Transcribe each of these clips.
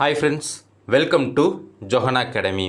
Hi friends, welcome to Johana academy.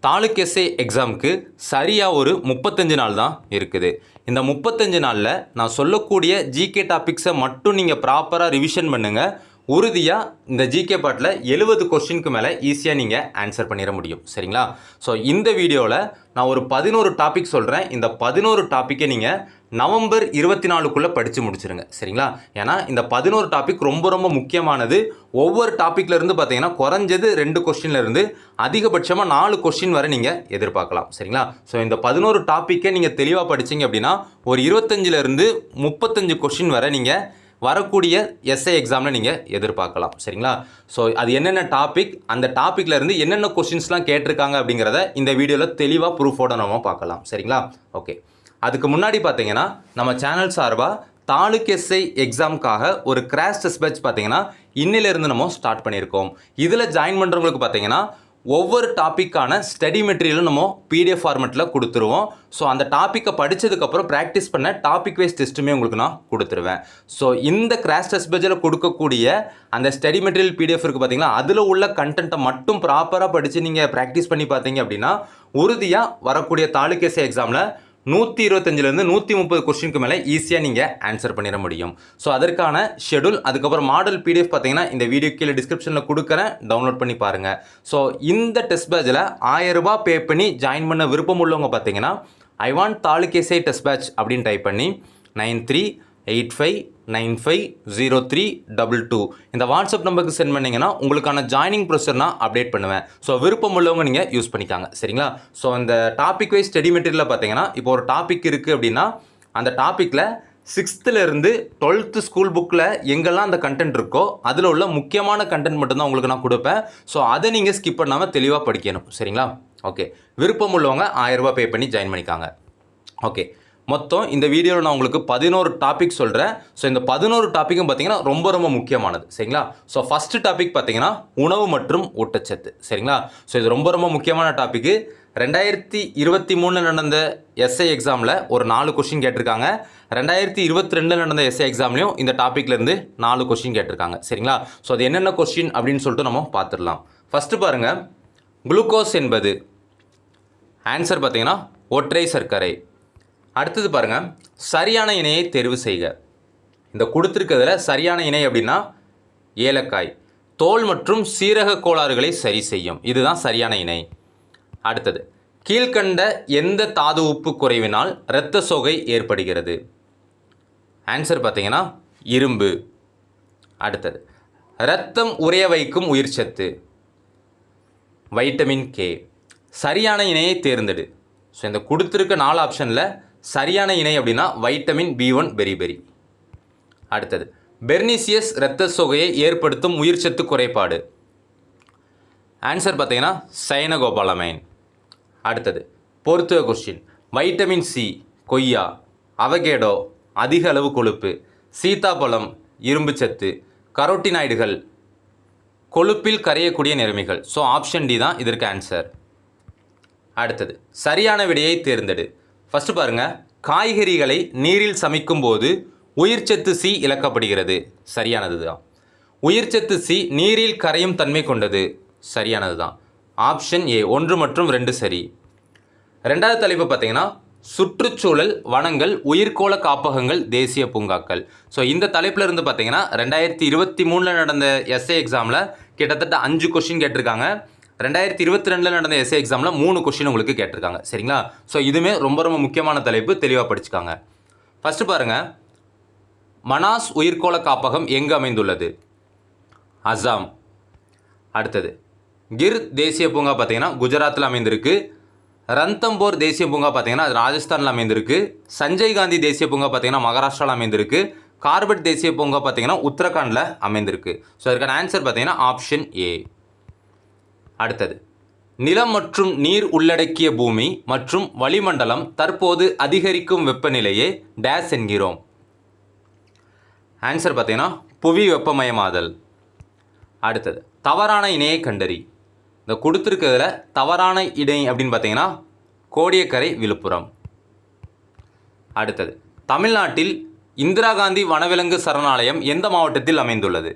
Taluk SA எக்ஸாமுக்கு சரியாக ஒரு 35 நாள் தான் இருக்குது. இந்த 35 நாளில் நான் சொல்லக்கூடிய ஜிகே டாபிக்ஸை மட்டும் நீங்கள் ப்ராப்பராக ரிவிஷன் பண்ணுங்கள். உறுதியாக இந்த ஜிகே பாட்டில் 70 கொஸ்டினுக்கு மேலே ஈஸியாக நீங்கள் ஆன்சர் பண்ணிட முடியும். சரிங்களா? ஸோ இந்த வீடியோவில் நான் ஒரு 11 டாபிக் சொல்கிறேன். இந்த 11 டாப்பிக்கை நீங்கள் நவம்பர் 24க்குள்ளே படித்து முடிச்சிருங்க. சரிங்களா? ஏன்னா இந்த 11 டாபிக் ரொம்ப ரொம்ப முக்கியமானது. ஒவ்வொரு டாப்பிக்லேருந்து பார்த்தீங்கன்னா குறைஞ்சது 2 கொஸ்டின்லேருந்து அதிகபட்சமாக 4 கொஸ்டின் வரை நீங்கள் எதிர்பார்க்கலாம். சரிங்களா? ஸோ இந்த 11 டாப்பிக்கை நீங்கள் தெளிவாக படிச்சிங்க அப்படின்னா ஒரு 25லேருந்து 35 கொஸ்டின் வரை நீங்கள் வரக்கூடிய எஸ்ஐ எக்ஸாமில் நீங்கள் எதிர்பார்க்கலாம். சரிங்களா? ஸோ அது என்னென்ன டாபிக், அந்த டாப்பிக்லேருந்து என்னென்ன கொஸ்டின்ஸ்லாம் கேட்டிருக்காங்க அப்படிங்கிறத இந்த வீடியோவில் தெளிவாக ப்ரூஃபோட நம்ம பார்க்கலாம். சரிங்களா? ஓகே, அதுக்கு முன்னாடி பார்த்தீங்கன்னா நம்ம சேனல் சார்பாக தாலுக் எஸ்ஐ எக்ஸாமுக்காக ஒரு கிராஷ் டெஸ்ட் பேட்ச் பார்த்தீங்கன்னா இன்னிலிருந்து நம்ம ஸ்டார்ட் பண்ணியிருக்கோம். இதில் ஜாயின் பண்ணுறவங்களுக்கு பார்த்தீங்கன்னா ஒவ்வொரு டாப்பிக்கான ஸ்டடி மெட்டீரியலும் நம்ம பிடிஎஃப் ஃபார்மெட்டில் கொடுத்துருவோம். ஸோ அந்த டாப்பிக்கை படித்ததுக்கப்புறம் ப்ராக்டிஸ் பண்ண டாபிக் வைஸ் டெஸ்ட்டுமே உங்களுக்கு நான் கொடுத்துருவேன். ஸோ இந்த கிராஷ் டெஸ்ட் பேஜில் கொடுக்கக்கூடிய அந்த ஸ்டடி மெட்டீரியல் பிடிஎஃப் இருக்குது பார்த்தீங்களா, அதில் உள்ள கண்டென்ட்டை மட்டும் ப்ராப்பராக படித்து நீங்கள் ப்ராக்டிஸ் பண்ணி பார்த்தீங்க அப்படின்னா உறுதியாக வரக்கூடிய தாலுக் எஸ்ஐ எக்ஸாமில் 125லேருந்து 130 கொஸ்டினுக்கு மேலே ஈஸியாக நீங்கள் ஆன்சர் பண்ணிட முடியும். ஸோ அதற்கான ஷெடியூல், அதுக்கப்புறம் மாடல் பிடிஎஃப் பார்த்தீங்கன்னா இந்த வீடியோ கீழே டிஸ்கிரிப்ஷனில் கொடுக்குறேன், டவுன்லோட் பண்ணி பாருங்கள். ஸோ இந்த டெஸ்ட் பேட்சில் 1000 ரூபாய் பே பண்ணி ஜாயின் பண்ண விருப்பம் உள்ளவங்க பார்த்தீங்கன்னா I want taluk SI test batch அப்படின்னு டைப் பண்ணி 9385950322 இந்த வாட்ஸ்அப் நம்பருக்கு சென்ட் பண்ணிங்கன்னா உங்களுக்கான ஜாயினிங் ப்ரொசீஜர் நான் அப்டேட் பண்ணுவேன். ஸோ விருப்பம் உள்ளவங்க நீங்கள் யூஸ் பண்ணிக்காங்க. சரிங்களா? ஸோ இந்த டாபிக் வைஸ் ஸ்டடி மெட்டீரியலில் பார்த்தீங்கன்னா இப்போ ஒரு டாபிக் இருக்குது அப்படின்னா அந்த டாப்பிக்கில் 6th-லேருந்து 12th ஸ்கூல் புக்கில் எங்கெல்லாம் அந்த கண்டென்ட் இருக்கோ அதில் உள்ள முக்கியமான கண்டென்ட் மட்டும்தான் உங்களுக்கு நான் கொடுப்பேன். ஸோ அதை நீங்கள் ஸ்கிப் பண்ணாமல் தெளிவாக படிக்கணும். சரிங்களா? ஓகே, விருப்பம் உள்ளவங்க 1000 ரூபாய் பே பண்ணி ஜாயின் பண்ணிக்காங்க. ஓகே, மொத்தம் இந்த வீடியோவில் நான் உங்களுக்கு 11 டாபிக் சொல்கிறேன். ஸோ இந்த 11 டாப்பிக்கும் பார்த்தீங்கன்னா ரொம்ப ரொம்ப முக்கியமானது. சரிங்களா? ஸோ ஃபஸ்ட்டு டாபிக் பார்த்தீங்கன்னா உணவு மற்றும் ஊட்டச்சத்து. சரிங்களா? ஸோ இது ரொம்ப ரொம்ப முக்கியமான டாப்பிக்கு. 2023 நடந்த எஸ்ஐ எக்ஸாமில் ஒரு 4 கொஸ்டின் கேட்டிருக்காங்க. 2022 நடந்த எஸ்ஐ எக்ஸாம்லையும் இந்த டாப்பிக்லேருந்து 4 கொஸ்டின் கேட்டிருக்காங்க. சரிங்களா? ஸோ அது என்னென்ன கொஸ்டின் அப்படின்னு சொல்லிட்டு நம்ம பார்த்துடலாம். ஃபஸ்ட்டு பாருங்கள், குளுக்கோஸ் என்பது ஆன்சர் பார்த்தீங்கன்னா ஒற்றை சர்க்கரை. அடுத்தது பாருங்கள், சரியான இணையை தேர்வு செய்க. இந்த கொடுத்துருக்கிறதுல சரியான இணை அப்படின்னா ஏலக்காய். தோல் மற்றும் சீரக கோளாறுகளை சரி செய்யும், இதுதான் சரியான இணை. அடுத்தது, கீழ்கண்ட எந்த தாது உப்பு குறைவினால் இரத்த சோகை ஏற்படுகிறது? ஆன்சர் பார்த்தீங்கன்னா இரும்பு. அடுத்தது, இரத்தம் உறைய வைக்கும் உயிர்ச்சத்து வைட்டமின் கே. சரியான இணையை தேர்ந்தெடு. ஸோ இந்த கொடுத்துருக்க 4 ஆப்ஷனில் சரியான இணை அப்படின்னா வைட்டமின் B1 பெரி. அடுத்தது, பெர்னிசியஸ் இரத்த சோகையை ஏற்படுத்தும் உயிர்ச்சத்து குறைபாடு. ஆன்சர் பார்த்தீங்கன்னா சயனகோபாலமைன். அடுத்தது, பொறுத்துக கொஸ்டின். வைட்டமின் சி கொய்யா, அவகேடோ அதிக அளவு கொழுப்பு, சீதாப்பழம் இரும்பு சத்து, கரோட்டினாய்டுகள் கொழுப்பில் கரையக்கூடிய நிறமிகள். ஸோ ஆப்ஷன் டி தான் இதற்கு ஆன்சர். அடுத்தது, சரியான விடையை தேர்ந்தெடு. ஃபஸ்ட்டு பாருங்கள், காய்கறிகளை நீரில் சமைக்கும் போது உயிர்ச்சத்து சி இழக்கப்படுகிறது. சரியானது தான். உயிர்ச்சத்து சி நீரில் கரையும் தன்மை கொண்டது. சரியானது தான். ஆப்ஷன் ஏ 1 மற்றும் 2 சரி. ரெண்டாவது தலைப்பு பார்த்தீங்கன்னா சுற்றுச்சூழல், வனங்கள், உயிர்கோள காப்பகங்கள், தேசிய பூங்காக்கள். ஸோ இந்த தலைப்பில் இருந்து பார்த்தீங்கன்னா 2023 நடந்த எஸ்ஐ எக்ஸாமில் கிட்டத்தட்ட 5 கொஸ்டின் கேட்டிருக்காங்க. 2022 நடந்த எஸ்ஐ எக்ஸாமில் 3 கொஸ்டின் உங்களுக்கு கேட்டிருக்காங்க. சரிங்களா? ஸோ இதுவுமே ரொம்ப ரொம்ப முக்கியமான தலைப்பு, தெளிவாக படிச்சுக்காங்க. ஃபஸ்ட்டு பாருங்கள், மனாஸ் உயிர்கோள காப்பகம் எங்கு அமைந்துள்ளது? அசாம். அடுத்தது, கிர் தேசிய பூங்கா பார்த்தீங்கன்னா குஜராத்தில் அமைந்திருக்கு. ரன்தம்போர் தேசிய பூங்கா பார்த்தீங்கன்னா அது ராஜஸ்தானில் அமைந்திருக்கு. சஞ்சய் காந்தி தேசிய பூங்கா பார்த்தீங்கன்னா மகாராஷ்டிராவில் அமைந்திருக்கு. கார்பெட் தேசிய பூங்கா பார்த்தீங்கன்னா உத்தரகாண்டில் அமைந்திருக்கு. ஸோ அதுக்கான ஆன்சர் பார்த்தீங்கன்னா ஆப்ஷன் ஏ. அடுத்தது, நிலம் மற்றும் நீர் உள்ளடக்கிய பூமி மற்றும் வளிமண்டலம் தற்போது அதிகரிக்கும் வெப்பநிலையே டேஸ் என்கிறோம். ஆன்சர் பார்த்தீங்கன்னா புவி வெப்பமயமாதல். அடுத்தது, தவறான இணையை கண்டறி. இந்த கொடுத்துருக்கிறதுல தவறான இணை அப்படின்னு பார்த்தீங்கன்னா கோடியக்கரை விழுப்புரம். அடுத்தது, தமிழ்நாட்டில் இந்திரா காந்தி வனவிலங்கு சரணாலயம் எந்த மாவட்டத்தில் அமைந்துள்ளது?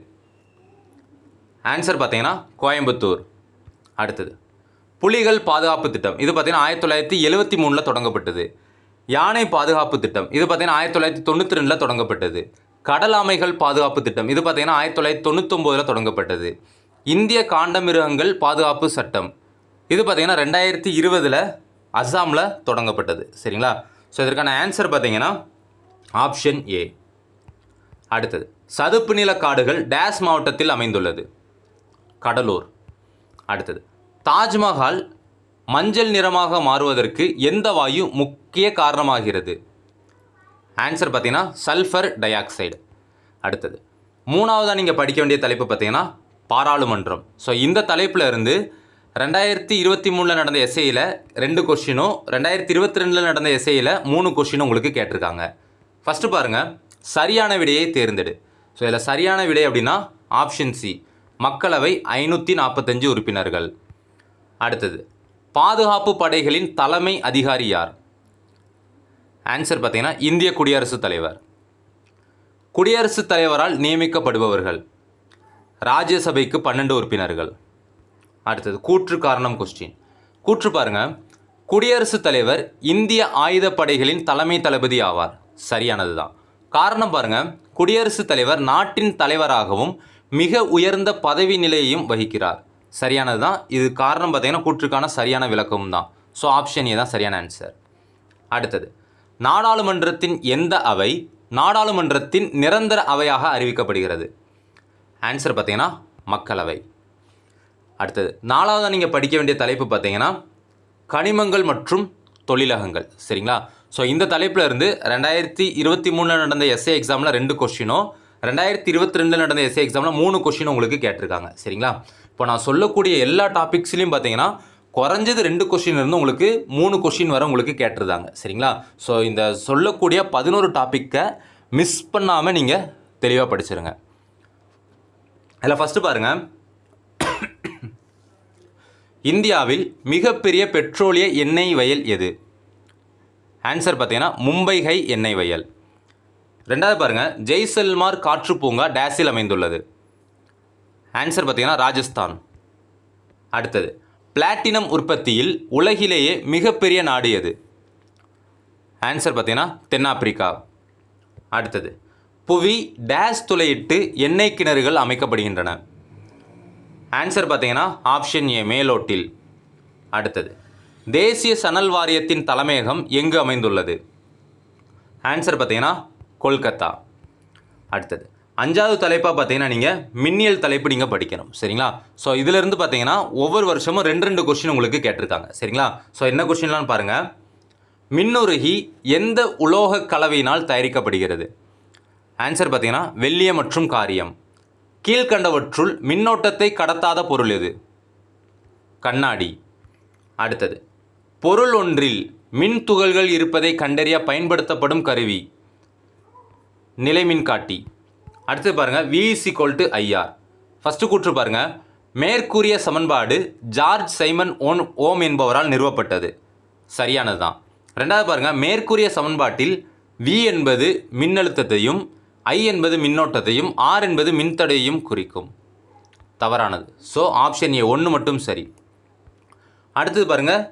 ஆன்சர் பார்த்தீங்கன்னா கோயம்புத்தூர். அடுத்தது புலிகள் பாதுகாப்பு திட்டம், இது பார்த்தீங்கன்னா 1973 தொடங்கப்பட்டது. யானை பாதுகாப்பு திட்டம், இது பார்த்தீங்கன்னா 1992 தொடங்கப்பட்டது. கடல் ஆமைகள் பாதுகாப்பு திட்டம், இது பார்த்தீங்கன்னா 1999 தொடங்கப்பட்டது. இந்திய காண்டமிருகங்கள் பாதுகாப்பு சட்டம், இது பார்த்தீங்கன்னா 2020 அஸ்ஸாமில் தொடங்கப்பட்டது. சரிங்களா? ஸோ இதற்கான ஆன்சர் பார்த்தீங்கன்னா ஆப்ஷன் ஏ. அடுத்தது சதுப்பு நில காடுகள் டேஸ் மாவட்டத்தில் அமைந்துள்ளது. கடலூர். அடுத்தது தாஜ்மஹால் மஞ்சள் நிறமாக மாறுவதற்கு எந்த வாயு முக்கிய காரணமாகிறது? ஆன்சர் பார்த்தீங்கன்னா சல்ஃபர் டை ஆக்சைடு. அடுத்தது மூணாவதாக நீங்கள் படிக்க வேண்டிய தலைப்பு பார்த்தீங்கன்னா பாராளுமன்றம். ஸோ இந்த தலைப்பில் இருந்து 2023 நடந்த எஸ்ஏயில் 2 கொஷினும் 2022 நடந்த எஸ்ஏயில் 3 கொஷினும் உங்களுக்கு கேட்டிருக்காங்க. ஃபஸ்ட்டு பாருங்கள், சரியான விடையை தேர்ந்தெடு. ஸோ இதில் சரியான விடை அப்படின்னா ஆப்ஷன் சி, மக்களவை 545 உறுப்பினர்கள். அடுத்தது பாதுகாப்பு படைகளின் தலைமை அதிகாரி யார்? ஆன்சர் பார்த்தீங்கன்னா இந்திய குடியரசுத் தலைவர். குடியரசுத் தலைவரால் நியமிக்கப்படுபவர்கள். ராஜ்யசபைக்கு 12 உறுப்பினர்கள். அடுத்தது கூற்று காரணம் கொஸ்டின். கூற்று பாருங்க, குடியரசுத் தலைவர் இந்திய ஆயுதப்படைகளின் தலைமை தளபதி ஆவார். சரியானது தான். காரணம் பாருங்க, குடியரசுத் தலைவர் நாட்டின் தலைவராகவும் மிக உயர்ந்த பதவி நிலையையும் வகிக்கிறார். சரியானது தான். இது காரணம் பார்த்தீங்கன்னா கூற்றுக்கான சரியான விளக்கமும் தான். ஸோ ஆப்ஷன் ஏ தான் சரியான ஆன்சர். அடுத்தது நாடாளுமன்றத்தின் எந்த அவை நாடாளுமன்றத்தின் நிரந்தர அவையாக அறிவிக்கப்படுகிறது? ஆன்சர் பார்த்தீங்கன்னா மக்களவை. அடுத்தது நாலாவதாக நீங்கள் படிக்க வேண்டிய தலைப்பு பார்த்தீங்கன்னா கனிமங்கள் மற்றும் தொழிலகங்கள். சரிங்களா? ஸோ இந்த தலைப்பில் இருந்து 2023 நடந்த எஸ்ஏ எக்ஸாமில் 2 கொஷினும் 2022 நடந்த எஸ்ஏ எக்ஸாமில் 3 கொஷினும் உங்களுக்கு கேட்டிருக்காங்க. சரிங்களா? இப்போ நான் சொல்லக்கூடிய எல்லா டாபிக்ஸ்லையும் பார்த்தீங்கன்னா குறைஞ்சது 2 கொஷின் இருந்து உங்களுக்கு 3 கொஷின் வரை உங்களுக்கு கேட்டிருந்தாங்க. சரிங்களா? ஸோ இந்த சொல்லக்கூடிய 11 டாப்பிக்கை மிஸ் பண்ணாமல் நீங்கள் தெளிவாக படிச்சிருங்க. அதில் ஃபஸ்ட்டு பாருங்கள், இந்தியாவில் மிகப்பெரிய பெட்ரோலிய எண்ணெய் வயல் எது? ஆன்சர் பார்த்தீங்கன்னா மும்பை ஹை எண்ணெய் வயல். ரெண்டாவது பாருங்கள், ஜெய்சல்மார் காற்று பூங்கா டேஸில் அமைந்துள்ளது. ஆன்சர் பார்த்தீங்கன்னா ராஜஸ்தான். அடுத்தது பிளாட்டினம் உற்பத்தியில் உலகிலேயே மிகப்பெரிய நாடு எது? ஆன்சர் பார்த்தீங்கன்னா தென்னாப்பிரிக்கா. அடுத்தது புவி டேஸ் துளையிட்டு எண்ணெய் கிணறுகள் அமைக்கப்படுகின்றன. ஆன்சர் பார்த்தீங்கன்னா ஆப்ஷன் ஏ, மேலோட்டில். அடுத்தது தேசிய சணல் வாரியத்தின் தலைமையகம் எங்கு அமைந்துள்ளது? ஆன்சர் பார்த்தீங்கன்னா கொல்கத்தா. அடுத்தது 5வது தலைப்பாக பார்த்தீங்கன்னா நீங்கள் மின்னியல் தலைப்பு நீங்கள் படிக்கணும். சரிங்களா? ஸோ இதிலிருந்து பார்த்தீங்கன்னா ஒவ்வொரு வருஷமும் 2 கொஸ்டின் உங்களுக்கு கேட்டிருக்காங்க. சரிங்களா? ஸோ என்ன கொஸ்டின்லாம் பாருங்கள். மின்னுருகி எந்த உலோக கலவையினால் தயாரிக்கப்படுகிறது? ஆன்சர் பார்த்தீங்கன்னா வெள்ளியம் மற்றும் காரியம். கீழ்கண்டவற்றுள் மின்னோட்டத்தை கடத்தாத பொருள் எது? கண்ணாடி. அடுத்தது பொருள் ஒன்றில் மின் துகள்கள் இருப்பதை கண்டறிய பயன்படுத்தப்படும் கருவி? நிலைமின்காட்டி. அடுத்து பாருங்கள், V=IR. ஃபஸ்ட்டு கூற்று பாருங்கள், மேற்கூறிய சமன்பாடு ஜார்ஜ் சைமன் ஓம் என்பவரால் நிறுவப்பட்டது. சரியானது தான். ரெண்டாவது பாருங்கள், மேற்கூறிய சமன்பாட்டில் V என்பது மின்னழுத்தத்தையும் I என்பது மின்னோட்டத்தையும் R என்பது மின்தடையையும் குறிக்கும். தவறானது. ஸோ ஆப்ஷன் ஏ 1 மட்டும் சரி. அடுத்தது பாருங்கள்,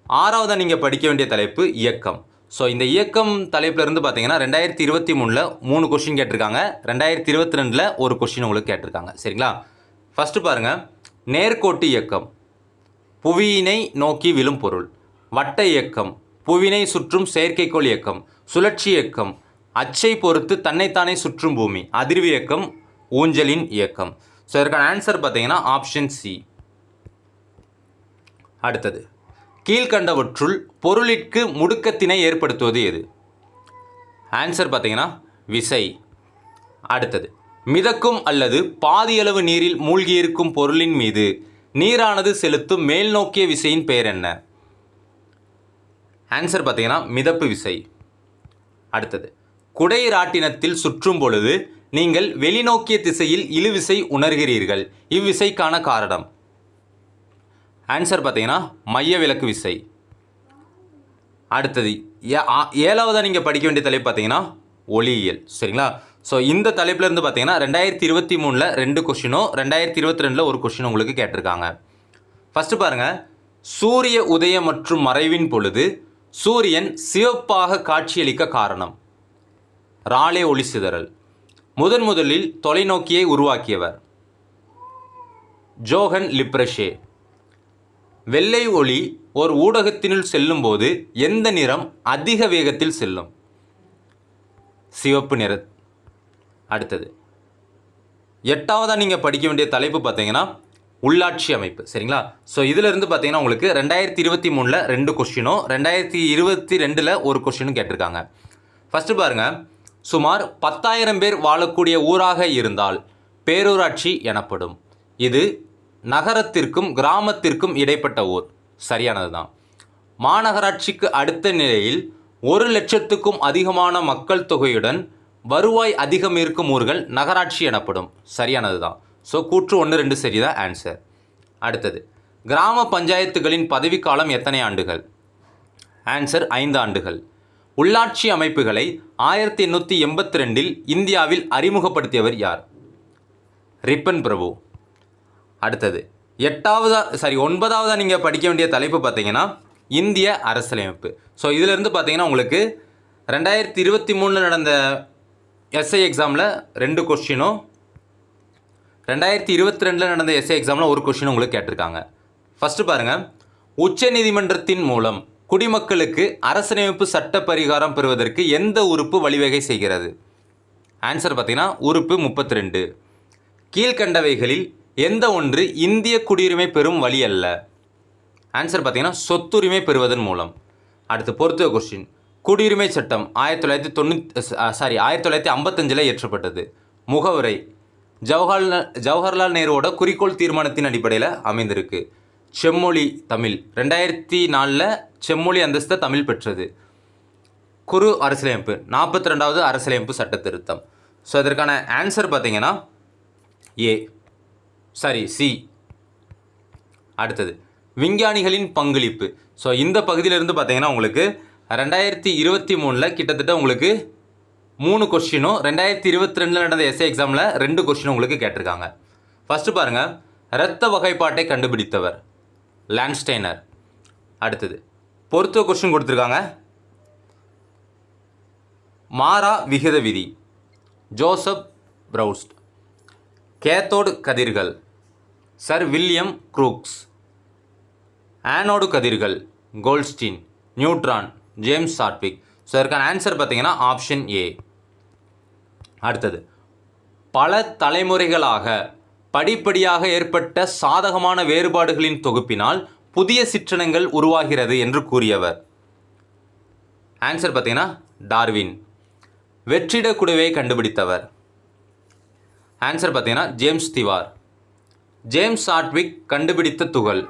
6வதாக நீங்கள் படிக்க வேண்டிய தலைப்பு இயக்கம். ஸோ இந்த இயக்கம் தலைப்பில் இருந்து பார்த்தீங்கன்னா 2023 3 கொஷின் கேட்டிருக்காங்க, 2022 1 கொஷின் உங்களுக்கு கேட்டிருக்காங்க. சரிங்களா? ஃபஸ்ட்டு பாருங்கள், நேர்கோட்டு இயக்கம் புவியினை நோக்கி விழும் பொருள். வட்ட இயக்கம் புவியினை சுற்றும் செயற்கைக்கோள் இயக்கம். சுழற்சி இயக்கம் அச்சை பொறுத்து தன்னைத்தானே சுற்றும் பூமி. அதிர்வு இயக்கம் ஊஞ்சலின் இயக்கம். ஸோ இதற்கான ஆன்சர் பார்த்தீங்கன்னா ஆப்ஷன் சி. அடுத்தது கீழ்கண்டவற்றுள் பொருளிற்கு முடுக்கத்தினை ஏற்படுத்துவது எது? ஆன்சர் பார்த்தீங்கன்னா விசை. அடுத்தது மிதக்கும் அல்லது பாதியளவு நீரில் மூழ்கியிருக்கும் பொருளின் மீது நீரானது செலுத்தும் மேல் நோக்கிய விசையின் பெயர் என்ன? ஆன்சர் பார்த்தீங்கன்னா மிதப்பு விசை. அடுத்தது குடை ராட்டினத்தில் சுற்றும் பொழுது நீங்கள் வெளிநோக்கிய திசையில் இழுவிசை உணர்கிறீர்கள். இவ்விசைக்கான காரணம்? ஆன்சர் பார்த்தீங்கன்னா மைய விலக்கு விசை. அடுத்தது 7வதாக நீங்கள் படிக்க வேண்டிய தலைப்பு பார்த்தீங்கன்னா ஒளியியல். சரிங்களா? ஸோ இந்த தலைப்பில் இருந்து பார்த்தீங்கன்னா 2023 2 கொஷினும் 2022 ஒரு கொஷின் உங்களுக்கு கேட்டிருக்காங்க. ஃபஸ்ட்டு பாருங்கள், சூரிய உதயம் மற்றும் மறைவின் பொழுது சூரியன் சிவப்பாக காட்சியளிக்க காரணம். ராலே ஒளி சிதறல். முதலில் தொலைநோக்கியை உருவாக்கியவர் ஜோஹன் லிப்ரஷே. வெள்ளை ஒளி ஒரு ஊடகத்தினுள் செல்லும்போது எந்த நிறம் அதிக வேகத்தில் செல்லும்? சிவப்பு நிற. அடுத்தது 8வதாக நீங்கள் படிக்க வேண்டிய தலைப்பு பார்த்தீங்கன்னா உள்ளாட்சி அமைப்பு. சரிங்களா? ஸோ இதிலிருந்து பார்த்தீங்கன்னா உங்களுக்கு 2023 2 கொஷினும் 2022 ஒரு கொஷினும் கேட்டிருக்காங்க. ஃபஸ்ட்டு பாருங்கள், சுமார் 10,000 பேர் வாழக்கூடிய ஊராக இருந்தால் பேரூராட்சி எனப்படும். இது நகரத்திற்கும் கிராமத்திற்கும் இடைப்பட்ட ஊர். சரியானது தான். மாநகராட்சிக்கு அடுத்த நிலையில் 1,00,000க்கும் அதிகமான மக்கள் தொகையுடன் வருவாய் அதிகம் இருக்கும் ஊர்கள் நகராட்சி எனப்படும். சரியானது தான். ஸோ கூற்று 1, 2 சரிதான் ஆன்சர். அடுத்தது, கிராம பஞ்சாயத்துகளின் பதவிக்காலம் எத்தனை ஆண்டுகள்? ஆன்சர் 5 ஆண்டுகள். உள்ளாட்சி அமைப்புகளை 1882 இந்தியாவில் அறிமுகப்படுத்தியவர் யார்? ரிப்பன் பிரபு. அடுத்தது 9வதாக நீங்கள் படிக்க வேண்டிய தலைப்பு பார்த்தீங்கன்னா இந்திய அரசியலமைப்பு. ஸோ இதிலிருந்து பார்த்தீங்கன்னா உங்களுக்கு 2023 நடந்த எஸ்ஐ எக்ஸாமில் 2 கொஸ்டினும் 2022 நடந்த எஸ்ஐ எக்ஸாமில் ஒரு கொஸ்டின் உங்களுக்கு கேட்டிருக்காங்க. ஃபஸ்ட்டு பாருங்கள், உச்ச நீதிமன்றத்தின் மூலம் குடிமக்களுக்கு அரசியலமைப்பு சட்ட பரிகாரம் பெறுவதற்கு எந்த உறுப்பு வழிவகை செய்கிறது? ஆன்சர் பார்த்தீங்கன்னா உறுப்பு 32. கீழ்கண்டவைகளில் எந்த ஒன்று இந்திய குடியுரிமை பெறும் வழி அல்ல? ஆன்சர் பார்த்தீங்கன்னா சொத்துரிமை பெறுவதன் மூலம். அடுத்து பொறுத்துக கொஸ்டின். குடியுரிமை சட்டம் 1955 இயற்றப்பட்டது. முகவுரை ஜவஹர்லால் நேருவோட குறிக்கோள் தீர்மானத்தின் அடிப்படையில் அமைந்திருக்கு. செம்மொழி தமிழ் 2004 செம்மொழி அந்தஸ்தை தமிழ் பெற்றது. குறு அரசியலமைப்பு 42வது அரசியலமைப்பு சட்ட திருத்தம். ஸோ இதற்கான ஆன்சர் பார்த்தீங்கன்னா சி. அடுத்தது விஞ்ஞானிகளின் பங்களிப்பு. ஸோ இந்த பகுதியிலிருந்து பார்த்தீங்கன்னா உங்களுக்கு 2023 கிட்டத்தட்ட உங்களுக்கு 3 கொஸ்டினும் 2022 நடந்த எஸ்ஏ எக்ஸாமில் 2 கொஸ்டினும் உங்களுக்கு கேட்டிருக்காங்க. ஃபஸ்ட்டு பாருங்கள், இரத்த வகைப்பாட்டை கண்டுபிடித்தவர் லான்ஸ்டைனர். அடுத்தது பொறுத்துக கொஸ்டின் கொடுத்துருக்காங்க. மாரா விகித விதி ஜோசப் ப்ரவுஸ்ட். கேத்தோடு கதிர்கள் சர் வில்லியம் க்ரூக்ஸ். ஆனோடு கதிர்கள் Goldstein. Neutron James Chadwick. So இதற்கான ஆன்சர் பார்த்தீங்கன்னா ஆப்ஷன் ஏ. அடுத்தது, பல தலைமுறைகளாக படிப்படியாக ஏற்பட்ட சாதகமான வேறுபாடுகளின் தொகுப்பினால் புதிய சிற்றினங்கள் உருவாகிறது என்று கூறியவர்? ஆன்சர் பார்த்தீங்கன்னா டார்வின். வெற்றிட குடுவையை கண்டுபிடித்தவர்? ஆன்சர் பார்த்தீங்கன்னா ஜேம்ஸ் திவார். ஜேம்ஸ் சாட்விக் கண்டுபிடித்த துகள்?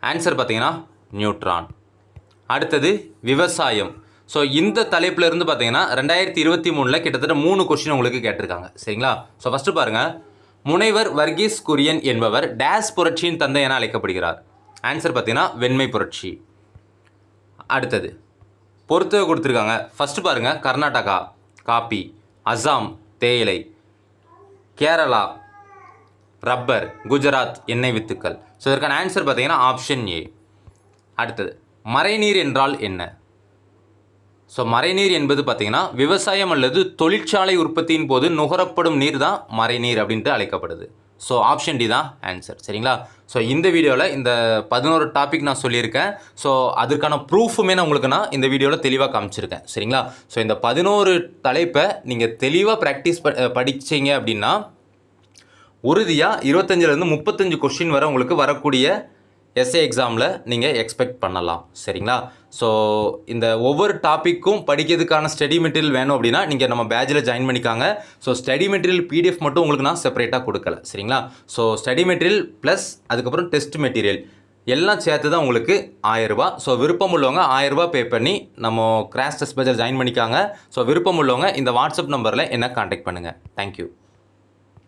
ஆன்சர் பார்த்தீங்கன்னா நியூட்ரான். அடுத்தது விவசாயம். ஸோ இந்த தலைப்பில் இருந்து பார்த்தீங்கன்னா 2023 கிட்டத்தட்ட 3 கொஸ்டின் உங்களுக்கு கேட்டிருக்காங்க. சரிங்களா? ஸோ ஃபஸ்ட்டு பாருங்கள், முனைவர் வர்கீஸ் குரியன் என்பவர் டேஸ் புரட்சியின் தந்தை என அழைக்கப்படுகிறார்? ஆன்சர் பார்த்தீங்கன்னா வெண்மை புரட்சி. அடுத்தது பொறுத்துக கொடுத்துருக்காங்க. ஃபஸ்ட்டு பாருங்கள், கர்நாடகா காப்பி, அசாம் தேயிலை, கேரளா ரப்பர், குஜராத் எண்ணெய் வித்துக்கள். ஸோ இதற்கான ஆன்சர் பார்த்தீங்கன்னா ஆப்ஷன் ஏ. அடுத்தது மறைநீர் என்றால் என்ன? ஸோ மறைநீர் என்பது பார்த்தீங்கன்னா விவசாயம் அல்லது தொழிற்சாலை உற்பத்தியின் போது நுகரப்படும் நீர் தான் மறைநீர் அப்படின்ட்டு அழைக்கப்படுது. ஸோ ஆப்ஷன் டி தான் ஆன்சர். சரிங்களா? ஸோ இந்த வீடியோவில் இந்த 11 டாபிக் நான் சொல்லியிருக்கேன். ஸோ அதற்கான ப்ரூஃபுமே நான் உங்களுக்கு இந்த வீடியோவில் தெளிவாக காமிச்சிருக்கேன். சரிங்களா? ஸோ இந்த 11 தலைப்பை நீங்கள் தெளிவாக ப்ராக்டிஸ் படிச்சிங்க அப்படின்னா உறுதியாக 25 35 கொஸ்டின் வரை உங்களுக்கு வரக்கூடிய எஸ்ஏ எக்ஸாமில் நீங்கள் எக்ஸ்பெக்ட் பண்ணலாம். சரிங்களா? ஸோ இந்த ஒவ்வொரு டாப்பிக்கும் படிக்கிறதுக்கான ஸ்டடி மெட்டீரியல் வேணும் அப்படின்னா நீங்கள் நம்ம பேட்சில் ஜாயின் பண்ணிக்காங்க. ஸோ ஸ்டடி மெட்டீரியல் பிடிஎஃப் மட்டும் உங்களுக்கு நான் செப்பரேட்டாக கொடுக்கல. சரிங்களா? ஸோ ஸ்டடி மெட்டீரியல் ப்ளஸ் அதுக்கப்புறம் டெஸ்ட் மெட்டீரியல் எல்லாம் சேர்த்து தான் உங்களுக்கு 1000 ரூபா. ஸோ விருப்பம் உள்ளவங்க 1000 ரூபா பே பண்ணி நம்ம கிராஷ் டெஸ்ட் பேட்சில் ஜாயின் பண்ணிக்காங்க. ஸோ விருப்பம் உள்ளவங்க இந்த வாட்ஸ்அப் நம்பரில் என்ன கான்டாக்ட் பண்ணுங்கள். தேங்க்யூ.